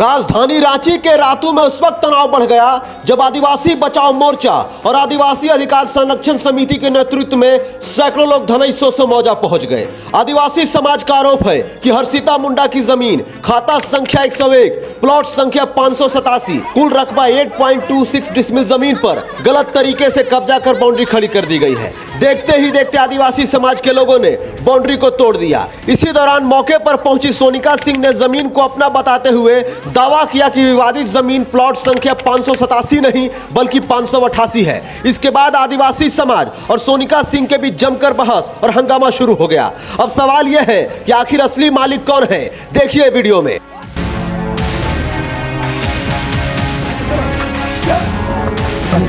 राजधानी रांची के रातू में उस वक्त तनाव बढ़ गया जब आदिवासी बचाओ मोर्चा और आदिवासी अधिकार संरक्षण समिति के नेतृत्व में सैकड़ों लोग धनैसो से मौजा पहुंच गए। आदिवासी समाज का आरोप है कि हर्षिता मुंडा की जमीन खाता संख्या 101 प्लॉट संख्या 587 कुल रकबा 8.26 डिसमिल जमीन पर गलत तरीके से कब्जा कर बाउंड्री खड़ी कर दी गई है। देखते ही देखते आदिवासी समाज के लोगों ने बाउंड्री को तोड़ दिया। इसी दौरान मौके पर पहुंची सोनिका सिंह ने जमीन को अपना बताते हुए दावा किया कि विवादित जमीन प्लॉट संख्या 587 नहीं बल्कि 588 है। इसके बाद आदिवासी समाज और सोनिका सिंह के बीच जमकर बहस और हंगामा शुरू हो गया। अब सवाल यह है कि आखिर असली मालिक कौन है, देखिए वीडियो में।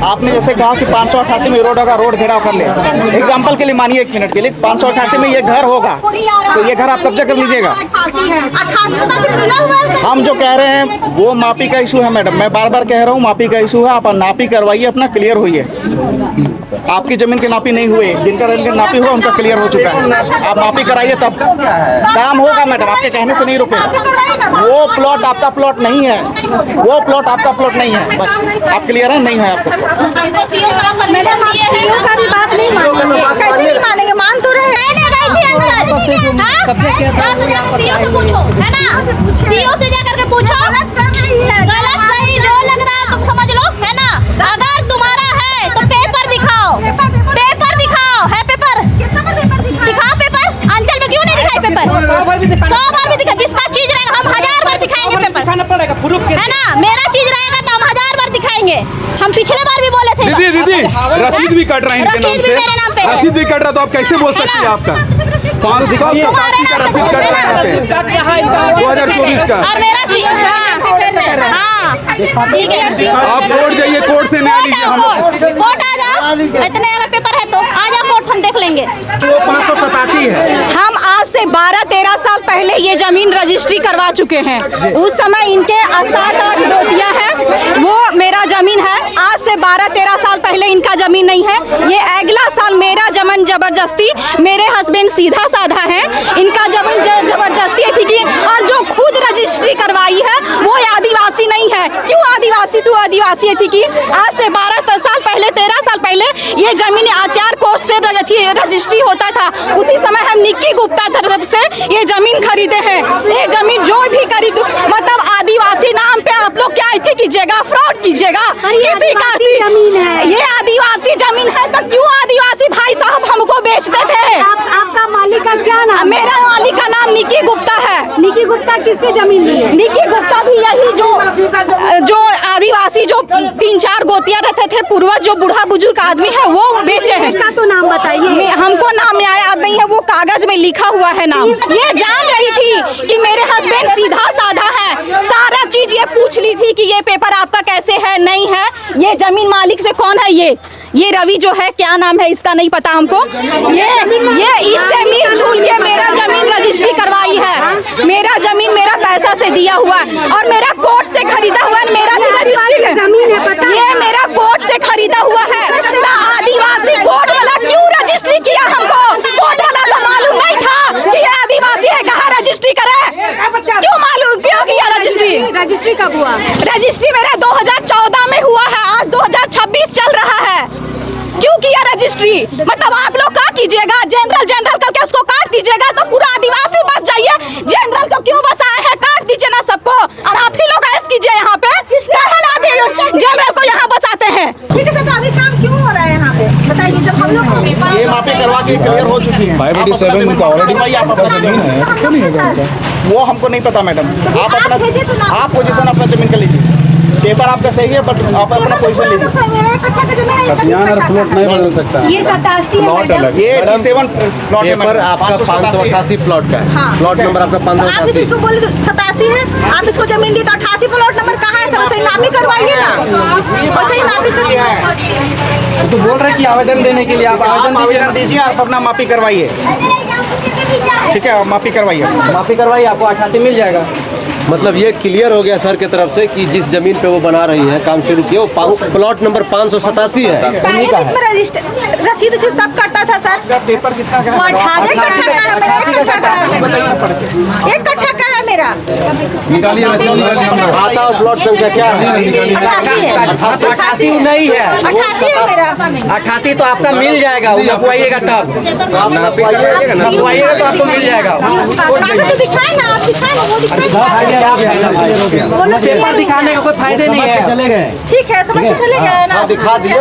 आपने जैसे कहा कि 588 में रोड होगा, रोड घेराव कर ले। एग्जाम्पल के लिए मानिए 1 मिनट के लिए 588 में ये घर होगा तो ये घर आप कब्जा कर लीजिएगा। हम जो कह रहे हैं वो मापी का इशू है मैडम, मैं बार बार कह रहा हूँ मापी का इशू है। आप नापी करवाइए, अपना क्लियर होइए। आपकी जमीन की नापी नहीं हुई, जिनका नापी हुआ उनका क्लियर हो चुका है। आप मापी कराइए तब काम होगा मैडम, आपके कहने से नहीं रुकेगा। वो प्लॉट आपका प्लॉट नहीं है, वो प्लॉट आपका प्लॉट नहीं है, बस आप क्लियर है, नहीं है आपको। कैसे नहीं मानेंगे, मान तो रहे हैं सीओ से जाकर के पूछो। गलत सही जो लग रहा है तुम समझ लो, है ना। अगर तुम्हारा है तो पेपर दिखाओ, पेपर दिखाओ। है पेपर, दिखाओ पेपर। अंचल में क्यों नहीं दिखाई पेपर? 100 बार भी दिखा। जिसका चीज रहेगा हम 1000 बार दिखाएंगे पेपर, है ना। मेरा चीज रहेगा तो हम 1000 बार दिखाएंगे। हम पिछले बार भी बोले थे। दीदी रसीद भी कट रहा है इनके नाम से, रसीद भी कट रहा तो आप कैसे बोल सकते हैं? आपका 587 का रसीद कट रहा है 2024 का। और मेरा आप कोर्ट जाइए, कोर्ट से न्याय लीजिए। हम कोर्ट आ जाओ, इतने अगर पेपर है तो आ जाओ कोर्ट, हम देख लेंगे। वो 587 है। हम आज से 12-13 साल पहले ये जमीन रजिस्ट्री करवा चुके हैं। उस समय इनके 7-8 गोतियां हैं, वो मेरा जमीन है। आज से 12-13 साल पहले इनका जमीन नहीं है। ये अगला साल मेरा जमीन जबरदस्ती, मेरे हस्बैंड सीधा साधा है, इनका जमीन जबरदस्ती थी कि, और जो खुद रजिस्ट्री करवाई है वो आदिवासी नहीं है। क्यों आदिवासी? तो आदिवासी थी कि आज से 12 साल पहले 13 साल पहले ये जमीन आचार कोर्ट से रजिस्ट्री होता था। उसी समय हम निक्की गुप्ता तरफ से ये जमीन खरीदे हैं। ये जमीन जो भी खरीद, मतलब आदिवासी नाम पे आप लोग क्या ऐसे कीजिएगा, फ्रॉड कीजिएगा। किसी का जमीन है, ये आदिवासी जमीन है तो क्यों आदिवासी भाई साहब हमको बेचते थे? आपका मालिक का क्या नाम? मेरा मालिक का नाम निक्की गुप्ता है। निक्की गुप्ता किससे जमीन ली है? निक्की गुप्ता भी यही जो आदिवासी जो 3-4 गोतियां रहते थे पूर्वज, जो बूढ़ा बुजुर्ग आदमी है वो बेचे हैं। का तो नाम बताइए। हमको नाम याद नहीं है, वो कागज में लिखा हुआ है नाम। ये जान रही थी कि मेरे हस्बैंड सीधा साधा है, सारा चीज ये पूछ ली थी कि ये पेपर आपका कैसे है, नहीं है। ये जमीन मालिक से कौन है? ये रवि जो है, क्या नाम है इसका नहीं पता हमको। ये इससे मिल जुल के मेरा जमीन रजिस्ट्री करवाई है। मेरा जमीन मेरा पैसा से दिया हुआ है और मेरा कोर्ट से खरीदा हुआ है। मेरा भी रजिस्ट्री है, ये मेरा कोर्ट से खरीदा हुआ है। तो आदिवासी कोर्ट वाला क्यों रजिस्ट्री किया? हमको कोर्ट वाला को मालूम नहीं था कि ये आदिवासी है, कहाँ रजिस्ट्री करे? क्यों मालूम, क्यों किया रजिस्ट्री? रजिस्ट्री कब हुआ? रजिस्ट्री मेरा 2014 में हुआ है, आज 2026 चल रहा है। क्यों किया रजिस्ट्री? मतलब आप लोग क्या कीजिएगा, जनरल करके उसको काट दीजिएगा तो पूरा आदिवासी बच जाइए। जनरल को क्यों बसाए हैं? काट दीजिए ना सबको, और आप ही लोग ऐसे कीजिए। यहाँ पे जनरल को यहाँ बसाते हैं। ठीक है, तो अभी काम क्यों हो रहा है यहाँ पे बताइए? जब हम लोग ये मापी करवा के क्लियर हो चुकी है। 587 का ऑलरेडी वो हमको नहीं पता मैडम। आप अपना आप पोजीशन अपना जमीन का लीजिए। पेपर आपका सही है बट आप अपना पोजीशन लीजिए। प्लॉट नहीं बदल सकता। ये 87 प्लॉट अलग, ये 87 प्लॉट है पेपर आपका 588 प्लॉट का है। प्लॉट नंबर आपका 588। आप इसको बोले 87 है, आप इसको जमीन दी तो 88 प्लॉट नंबर कहाँ है? सब नापी करवाइए ना, वैसे ही नापी करवाइए। तो बोल रहे हैं कि आवेदन देने के लिए आप आवेदन दीजिए, आप अपना मापी करवाइए। ठीक है, मापी करवाइए, आपको 88 मिल जाएगा। मतलब ये क्लियर हो गया सर की तरफ से कि जिस जमीन पे वो बना रही है, काम शुरू किया, वो प्लॉट नंबर 587 है। पहले तो इसमें रसीद सब करता था सर। पेपर कितना का है? 1 कट्ठा का है, मेरा। निकालिए रसीद, निकालिए नंबर। खाता और प्लॉट संख्या क्या है? 88 है। 88 नहीं है, 88 है मेरा। 88 तो आपका मिल जाएगा, वो नपवाइएगा तब, नपवाइएगा तो आपको मिल जाएगा। कागज तो दिखाए ना, आप दिखाए ना, वो दिखाए। पेपर दिखाने का कोई फायदे नहीं है। चले गए। ठीक है, समझ के चले गए ना। दिखा दिए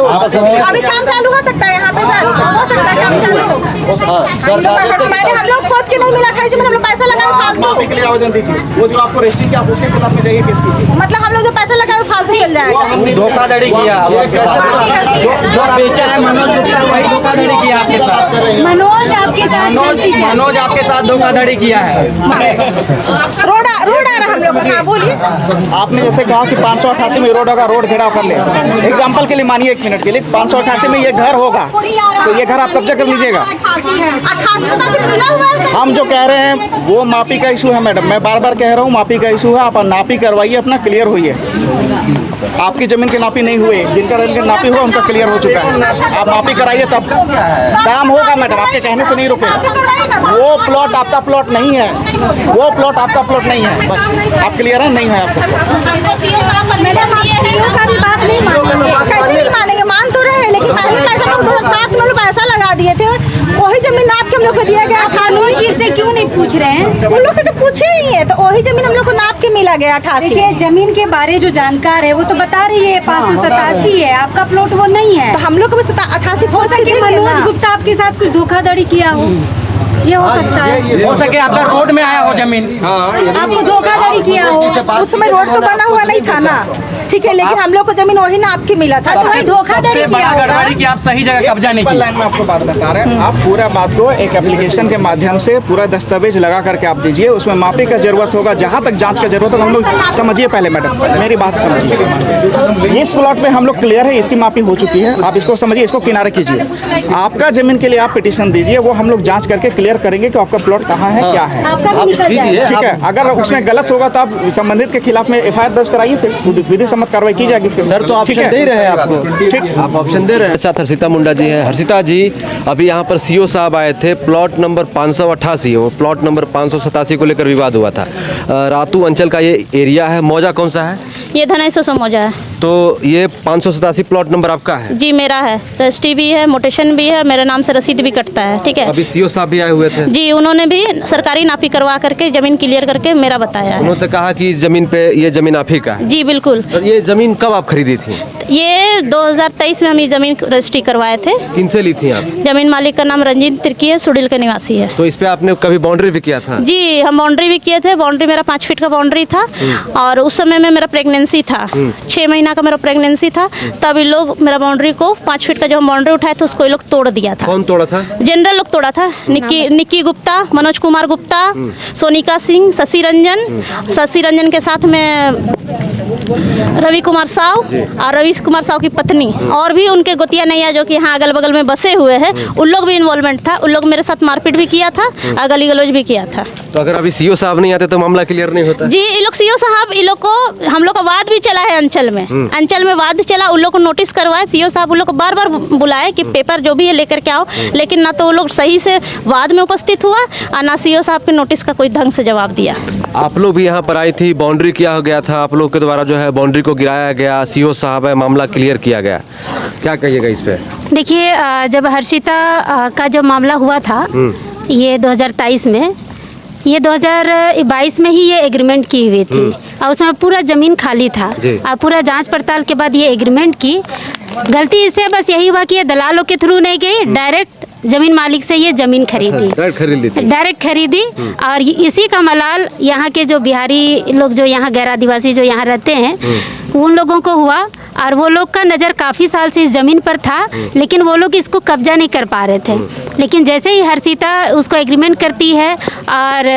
अभी काम चालू हो सकता है यहाँ पे सर, हो सकता है काम चालू। पहले हम लोग खोज के नहीं मिला 28 में, हम लोग पैसा लगाए फालतू। माफी के लिए आवेदन दीजिए, वो जो आपको रजिस्ट्री किया आप उसके खिलाफ में जाइए केस कीजिए। मतलब हम लोग जो पैसा लगाए फालतू चल जाएगा। धोखाधड़ी किया, जो बेचा है मनोज गुप्ता वही धोखाधड़ी किया आपके साथ। मनोज आपके साथ मनोज आपके साथ धोखाधड़ी किया है। रोड आ रहा हम लोग का। हाँ बोलिए। आपने जैसे कहा कि 588 में रोड होगा, रोड घेराव कर ले। एग्जाम्पल के लिए मानिए 1 मिनट के लिए 588 में ये घर होगा, तो ये घर आप कब्जा कर लीजिएगा। 88 मिला हुआ है सर। हम जो कह रहे हैं वो मापी का इशू है मैडम, मैं बार बार कह रहा हूँ मापी का इशू है। आप नापी करवाइए, अपना क्लियर होइए। आपकी जमीन के नापी नहीं हुए, जिनका जमीन के नापी हुआ उनका क्लियर हो चुका है। आप मापी कराइए तब काम होगा मैडम, आपके कहने से नहीं रुकेगा। वो प्लॉट आपका प्लॉट नहीं है, वो प्लॉट आपका प्लॉट नहीं है, बस आप क्लियर है, नहीं है आपका प्लॉट। कैसे नहीं मानेंगे, मान तो रहे हैं, लेकिन पहले पैसा हम 2007 में लोग पैसा लगा दिए थे, वही जमीन नाप के हम लोग को दिया गया। कानूनी चीज से क्यों नहीं पूछ रहे हैं? उन लोग से तो पूछे ही है, तो वही जमीन हम लोग को नाप के मिला गया 88। देखिए जमीन के बारे जो जानकार है वो तो बता रही है 587 है, आपका प्लॉट वो नहीं है। तो हम लोग को बस 88 हो सके मनोज गुप्ता आपके साथ कुछ धोखाधड़ी किया हो, ये हो सकता है। हो सके आपका रोड में आया हो जमीन, आपको धोखाधड़ी किया हो। उस समय रोड तो बना हुआ नहीं था ना, ठीक है, लेकिन हम लोग को जमीन वही नाप के मिला था। तो वही धोखाधड़ी सबसे किया बड़ा होगा। गड़बड़ी कि आप सही जगह कब्जा नहीं सिंपल किया। लाइन में आपको बात बता रहे हैं, आप पूरा बात को एक एप्लीकेशन के माध्यम से पूरा दस्तावेज लगा करके आप दीजिए। उसमें मापी का जरूरत होगा, जहाँ तक जांच का जरूरत होगा हम लोग समझिए। पहले मैडम मेरी बात समझिए, इस प्लॉट में हम लोग क्लियर है, इसकी मापी हो चुकी है, आप इसको समझिए, इसको किनारे कीजिए। आपका जमीन के लिए आप पिटीशन दीजिए, वो हम लोग जांच करके क्लियर करेंगे कि आपका प्लॉट कहाँ है, क्या है। आपका भी निकल जाएगा। ठीक है, अगर उसमें गलत होगा तो आप संबंधित के खिलाफ में FIR दर्ज कराइए, फिर विधि सम्मत कार्रवाई की जाएगी। फिर सर तो ऑप्शन दे रहे हैं आपको, ठीक, आप ऑप्शन दे रहे हैं। साथ हर्षिता मुंडा जी हैं। हर्षिता जी, अभी यहाँ पर CO साहब आए थे, प्लॉट नंबर 588, वो प्लॉट नंबर 587 को लेकर विवाद हुआ था। रातू अंचल का ये एरिया है, मौजा कौन सा है? ये धनाइसो समोजा है तो ये 587 प्लॉट नंबर आपका है? जी, मेरा है, रजिस्ट्री भी है, मोटेशन भी है, मेरे नाम से रसीद भी कटता है। ठीक है अभी CO साहब भी आए हुए थे जी, उन्होंने भी सरकारी नापी करवा करके जमीन क्लियर करके मेरा बताया है। उन्होंने कहा कि इस जमीन पे ये जमीन आप ही का है। जी बिल्कुल। और ये जमीन कब आप खरीदी थी? ये 2023 में हम ये जमीन रजिस्ट्री करवाए थे। किनसे ली थी आप? जमीन मालिक का नाम रंजीत तिर्की है, सुडिल का निवासी है। तो इस पे आपने कभी बाउंड्री भी किया था? जी, हम बाउंड्री भी किए थे। बाउंड्री मेरा 5 फीट का बाउंड्री था, और उस समय में मेरा प्रेगनेंसी था, 6 महीना का मेरा प्रेगनेंसी था। तब इन लोग मेरा बाउंड्री को 5 फीट का जो हम बाउंड्री उठाए थे उसको ये लोग तोड़ दिया था। कौन तोड़ा था? जनरल लोग तोड़ा था। निक्की गुप्ता, मनोज कुमार गुप्ता, सोनिका सिंह, शशि रंजन के साथ में रवि कुमार साव और रवि कुमार साव की पत्नी, और भी उनके गोतिया नैया जो कि यहाँ अगल बगल में बसे हुए हैं, उन लोग भी इन्वॉल्वमेंट था। उन लोग मेरे साथ मारपीट भी किया था और गाली गलौज भी किया था। तो अगर अभी CO साहब नहीं आते तो मामला क्लियर नहीं होता? जी, ये लोग CO साहब, इन लोग को हम लोग का वाद भी चला है अंचल में वाद चला। उन लोग को नोटिस करवाए CO साहब, उन लोग को बार बार बुलाए कि पेपर जो भी है लेकर के आओ, लेकिन ना तो वो लोग सही से वाद में उपस्थित हुआ और ना CO साहब के नोटिस का कोई ढंग से जवाब दिया। आप लोग भी यहाँ पर आई थी, बाउंड्री किया हो गया था, आप लोग के द्वारा जो है बाउंड्री को गिराया गया, CO साहब है, मामला क्लियर किया गया, क्या कहिएगा इस पे? देखिए, जब हर्षिता का जो मामला हुआ था ये 2023 में, ये 2022 में ही ये एग्रीमेंट की हुई थी, और उसमें पूरा ज़मीन खाली था। और पूरा जांच पड़ताल के बाद ये एग्रीमेंट की। गलती इससे बस यही हुआ कि ये दलालों के थ्रू नहीं गई, डायरेक्ट जमीन मालिक से ये जमीन खरीदी, डायरेक्ट खरीदी। और इसी का मलाल यहाँ के जो बिहारी लोग, जो यहाँ गैर आदिवासी जो यहाँ रहते हैं, उन लोगों को हुआ। और वो लोग का नज़र काफ़ी साल से इस ज़मीन पर था, लेकिन वो लोग इसको कब्जा नहीं कर पा रहे थे। लेकिन जैसे ही हर्षिता उसको एग्रीमेंट करती है और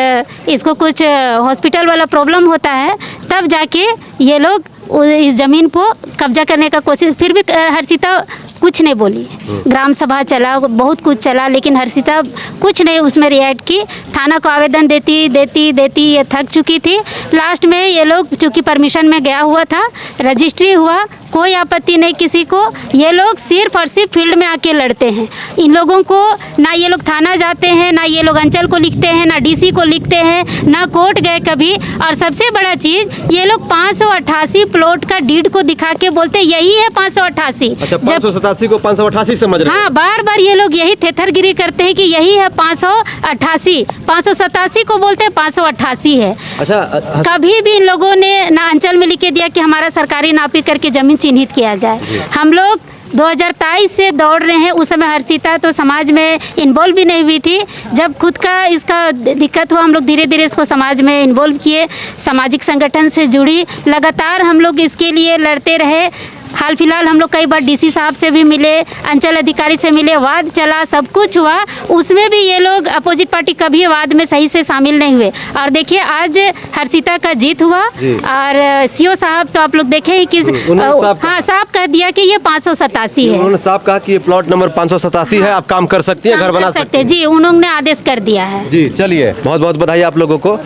इसको कुछ हॉस्पिटल वाला प्रॉब्लम होता है, तब जाके ये लोग इस ज़मीन को कब्जा करने का कोशिश, फिर भी हर्षिता कुछ नहीं बोली। ग्राम सभा चला, बहुत कुछ चला, लेकिन हर्षिता कुछ नहीं उसमें रिएक्ट की। थाना को आवेदन देती ये थक चुकी थी। लास्ट में ये लोग, चूँकि परमिशन में गया हुआ था, रजिस्ट्री हुआ, कोई आपत्ति नहीं किसी को। ये लोग सिर्फ और सिर्फ फील्ड में आके लड़ते हैं। इन लोगों को ना ये लोग थाना जाते हैं, ना ये लोग अंचल को लिखते हैं, ना डीसी को लिखते हैं, ना कोर्ट गए कभी। और सबसे बड़ा चीज़, ये लोग 588 प्लॉट का डीड को दिखा के बोलते यही है 588। अच्छा, 587 को 588 समझ रहे हैं? हाँ, बार बार ये लोग यही थेथरगिरी करते हैं कि यही है 588। 587 को बोलते हैं 588 है। अच्छा, कभी भी इन लोगों ने ना अंचल में लिख के दिया कि हमारा सरकारी नापी करके जमीन चिन्हित किया जाए। हम लोग 2023 से दौड़ रहे हैं। उस समय हर्षिता तो समाज में इन्वॉल्व भी नहीं हुई थी। जब खुद का इसका दिक्कत हुआ, हम लोग धीरे धीरे इसको समाज में इन्वॉल्व किए, सामाजिक संगठन से जुड़ी, लगातार हम लोग इसके लिए लड़ते रहे। हाल फिलहाल हम लोग कई बार डीसी साहब से भी मिले, अंचल अधिकारी से मिले, वाद चला, सब कुछ हुआ। उसमें भी ये लोग अपोजिट पार्टी कभी वाद में सही से शामिल नहीं हुए। और देखिए आज हर्षिता का जीत हुआ। और सीओ साहब तो आप लोग देखे ही कि हाँ, साहब कह दिया कि ये 587 है। उन्होंने साहब कहा कि ये प्लॉट नंबर 587 है, आप काम कर सकती हैं, घर बना सकते हैं। जी, उन्होंने आदेश कर दिया है। जी, चलिए, बहुत बहुत बधाई आप लोगों को।